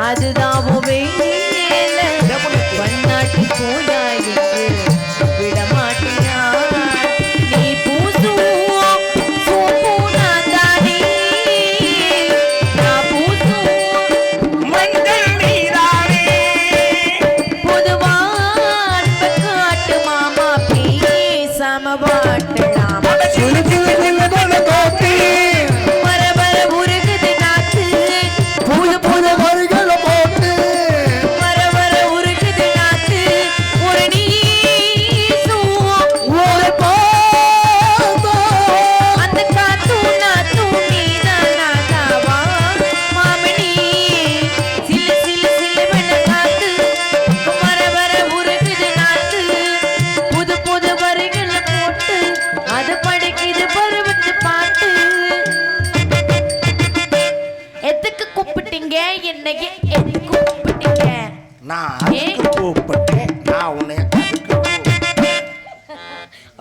அதுதான் வேலை வண்ணாட்டி போயாய் விடமாட்டியா நீ பூசும்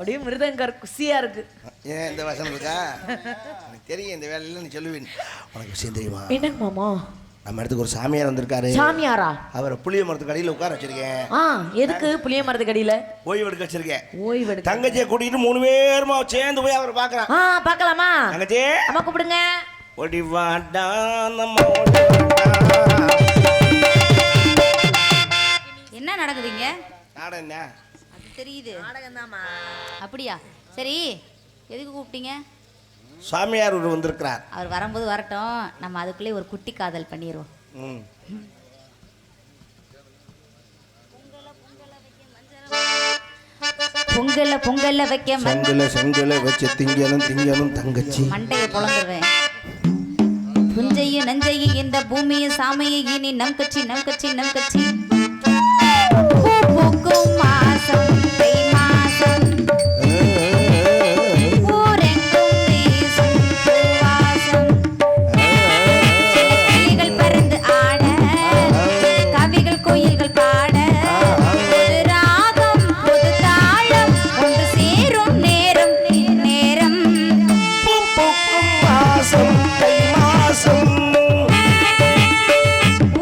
அப்படியே மிருதங்கர் குசியா இருக்கு. ஏன் இந்த வசனம் இருக்கா? எனக்கு தெரியும் இந்த வேலையில நீ சொல்லுவேன். உனக்கு விஷயம் தெரியுமா? என்ன மாமா? நம்ம இடத்துக்கு ஒரு சாமியார் வந்திருக்காரு. சாமியாரா? அவரை புளிய மரத்துக்கு அடியில் உட்கார வச்சிருக்கேன். எதுக்கு புளிய மரத்துக்கு அடியில? ஓய்வு எடுக்க வச்சிருக்கேன். ஓய்வு எடுக்க. தங்கச்சியை கூட்டிட்டு 3 பேருமா சேர்ந்து போய் அவரை பார்க்கலாம். பார்க்கலாமா? தங்கச்சி அம்மா கூப்பிடுங்க. ஓடி வாடா நம்ம. என்ன நடக்குதுங்க? நாடகம் என்ன? அது தெரியுது. நாடகம் தான்மா. அப்படியா? சரி, எதுக்கு கூப்பிட்டீங்க? சாமியார் ஒரு வந்திருக்கிறார். அவர் வரும்போது வரட்டும், நம்ம அதுக்குள்ளே ஒரு குட்டி காதல் பண்ணிடுவோம். பொங்கல பொங்கல வைக்க செங்கல வச்சு திங்கணும் தங்கச்சி மண்டையை பொழந்துருவேன். புஞ்சையும் நஞ்சையும் இந்த பூமியும் சாமியை இனி நம் கட்சி பூக்கும் மாசம் தை மாசம் ஊரெங்கும் வீசும் பூவாசம். சில கிளிகள் பறந்து ஆட, கவிகள் கோயில்கள் பாட, புது ராகம் புது தாளம் ஒன்று சேரும் நேரம் நேரம். பூக்கும் மாசம் தை மாசம்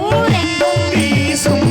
ஊரெங்கும் வீசும்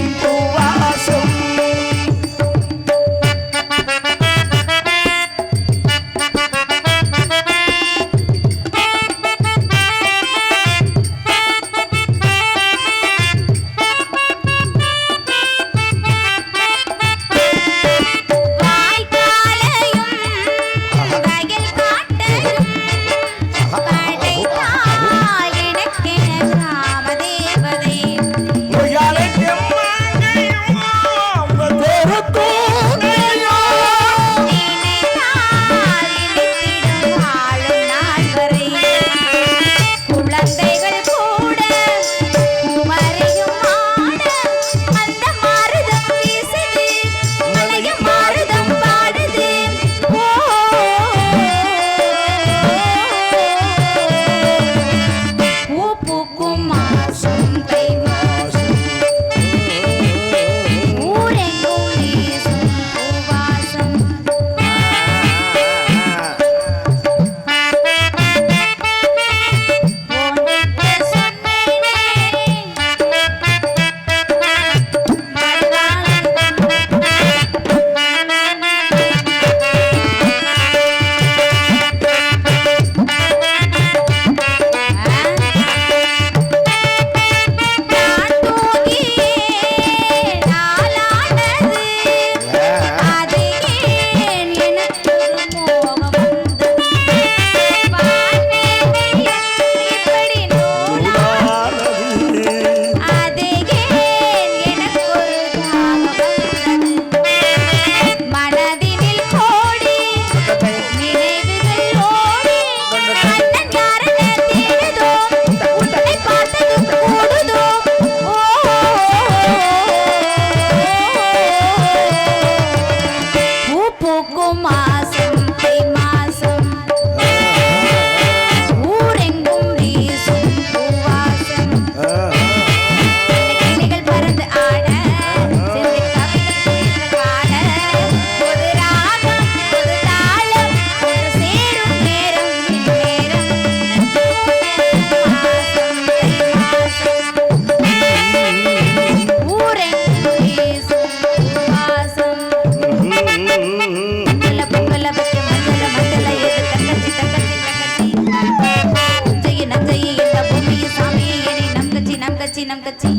கட்சி நம் கட்சி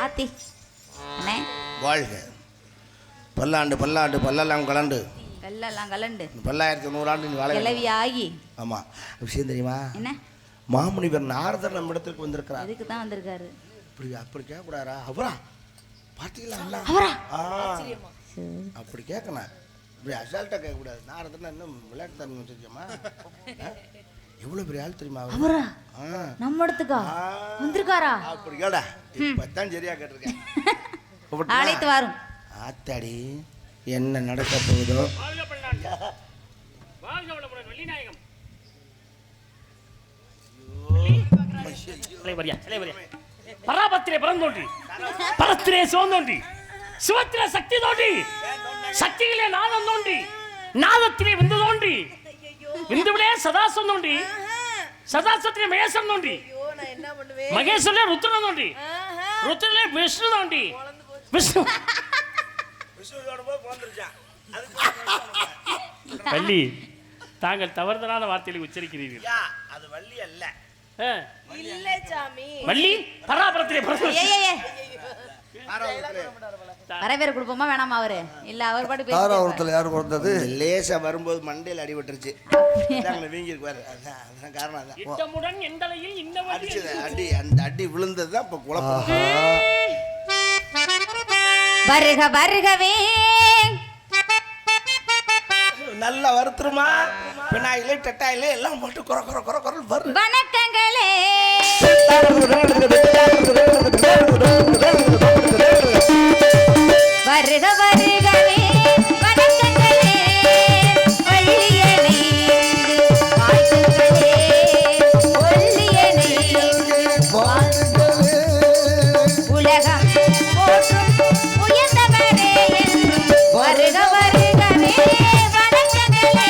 ஆத்தி அண்ணே வாழ்க பல்லாண்டு பல்லாண்டு பல்லெல்லாம் கலண்டு கல்லெல்லாம் கலண்டு 1100 ஆண்டு நீ வாழ கிளவி ஆகி. ஆமா விஷயம் தெரியுமா? என்ன மாமுனிவர் நாரதர் நம்ம இடத்துக்கு வந்திருக்கிறார். அதுக்கு தான் வந்திருக்காரு. அப்படி கேட்கக்கூடாரா? அவரா பார்த்தீங்களா? அவரா அப்படி கேட்கணும். இப்படி அசால்ட்டா கேட்கக்கூடாது. நாரதர்னா இன்னும் விளையாட்டு தரணும் வச்சிருக்கோமா? எவ்வளவு பெரிய ஆள் தெரியுமா? அவரா நம்ம இடத்துக்கா வந்திருக்காரா? அப்படி கேடா இப்பதான் சரியா கேட்டிருக்கேன். அழைத்து வரும். ஆத்தாடி என்ன நடக்க போகுதோ. பராபத்திரே பரந்தோண்டி பரத்திரே சோந்தோண்டி சிவத்திலே சக்தி தோண்டி சக்தியிலே நாதம் தோண்டி நாதத்திலே விந்து தோண்டி விந்துவிலே சதாசம் தோண்டி சதாசத்திலே மகேசம் தோண்டி மகேஸ்வரே ருத்ரன் தோண்டி ருத்ரலே விஷ்ணு தோண்டி விஷ்ணு வள்ளி தாங்கள் தவறுதலான வார்த்தைகளை உச்சரிக்கிறீர்கள். அது வள்ளி அல்ல. இல்ல சாமி வள்ளி பராபரத்திலே வரவேற கொடுப்போமா வேணாமா? அவரு இல்ல அவர் பாட்டு பேசுறாரு. யாரு பிறந்தது? லேசா வரும்போது மண்டையில் அடிபட்டுருச்சு. வீங்கி இருப்பாரு. அதான் காரணம். அதான் இட்டமுடன் எந்தலையில் இன்னவடி அடி அந்த அடி விழுந்தது தான் இப்ப குழப்பம். வருக வருகவே நல்ல வருத்துருமா பினாயிலே டட்டாயிலே எல்லாம் போட்டு குற குற குற குரல் வரும். வணக்கங்களே வருக வருகவே வணக்கங்களே வள்ளியனை வாழ்த்துங்களே ஒல்லியனை வாழ்த்துங்களே உலகம் போற்றும் உயர்ந்தவரே என்றும் வருக வருகவே வணக்கங்களே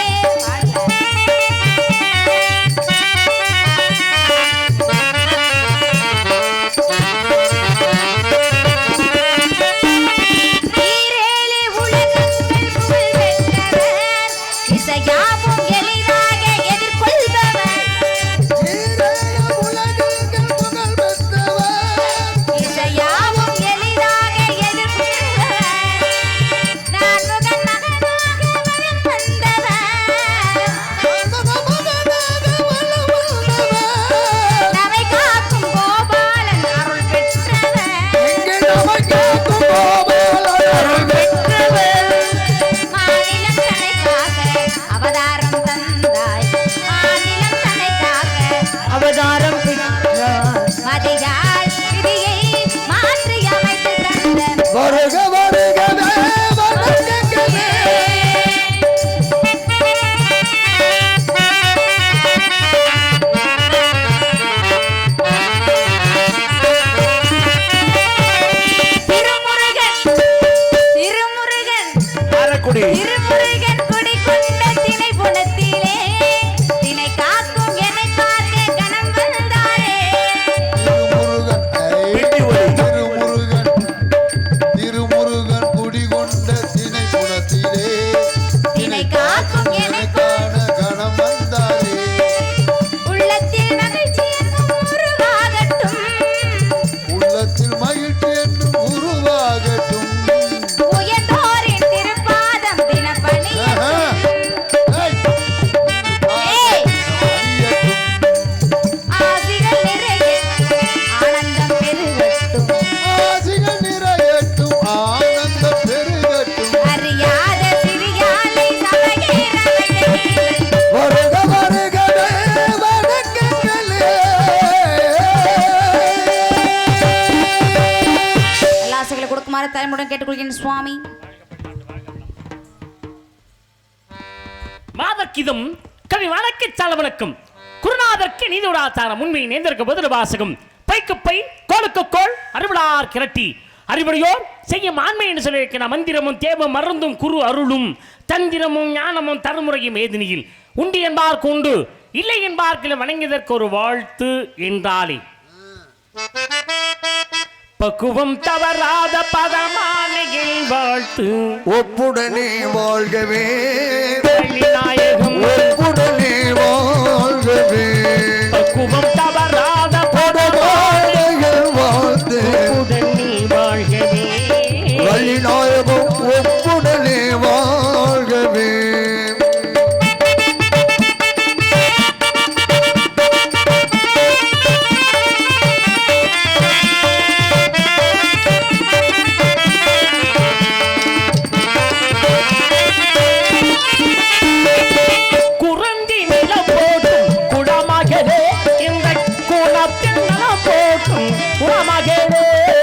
ஈரேழு உலகங்கள் புகழ் பெற்றவர் இசையாவும் எளிதாக எதிர்கொள்பவர் இசையாவும் எளிதாக எதிர்கொள்பவர் நான் முகன் மகனாக வரம் வந்தவர் நவை காக்கும் கோபாலன் அருள் பெற்றவர் மாநிலம் தனைக்காக அவதாரம் தந்தாய் மாநிலம் தனைக்காக அவதாரம் மதியால் விதியை மாற்றி அமைத்து தந்த வருக வருகவே வணக்கங்களே. திருமுருகன் திருமுருகன் காரைக்குடி திருமுருகன் குடிகொண்ட திணை புணத்திலே திணை காக்கும் என்னை பார்க்க கணம் வந்தாரே திருமுருகன் குடிகொண்ட திணைப்புணத்திலே திணை காக்கும் என்னை காண கணம் வந்தாரே உள்ளத்தில் மகிழ்ச்சி என்னும் உருவாகட்டும் உள்ளத்தில் மகிழ்ச்சி என்னும் உருவாகட்டும். உயர்ந்தோரின் திருப்பாதம் தினப்பணியட்டும் ஏய்! ஆசிகள் நிறையட்டும் ஆனந்தம் பெருகட்டும் ஆசிகள் நிறையட்டும் ஆனந்தம் பெருகட்டும். அறியாத சிறியாலை சபையே நவகை வருக வருகவே வணக்கங்களே. எல்லா ஆசைகளை கொடுக்குமாறு தலைமுடன் கேட்டுக்கொள்கிறேன் சுவாமி. மாதக்கிதம் கவி வணக்க சாலவணக்கம் குருநாதற்கு நீதியுடாச்சாரம் உண்மை நேர்ந்திருக்க பதில் வாசகம் பைக்கு பை கோளுக்கு கோள் அறிவிடார் கிரட்டி அறிவுடையோர் செய்யும் ஆண்மை என்று சொல்லியிருக்கிற மந்திரமும் தேவம் மருந்தும் குரு அருளும் தந்திரமும் ஞானமும் தருமுறையும் ஏதினியில் உண்டு என்பார்க்கு உண்டு இல்லை என்பார்க்கு வணங்கியதற்கு ஒரு வாழ்த்து என்றாலே பக்குவம் தவறாத பதமாலையில் வாழ்த்து ஒப்புடனே வாழ்கவே நாயகம் ஒப்புடனே வாழ்கவே பக்குவம் தவறாத பதமாலையில் உண்டாகவே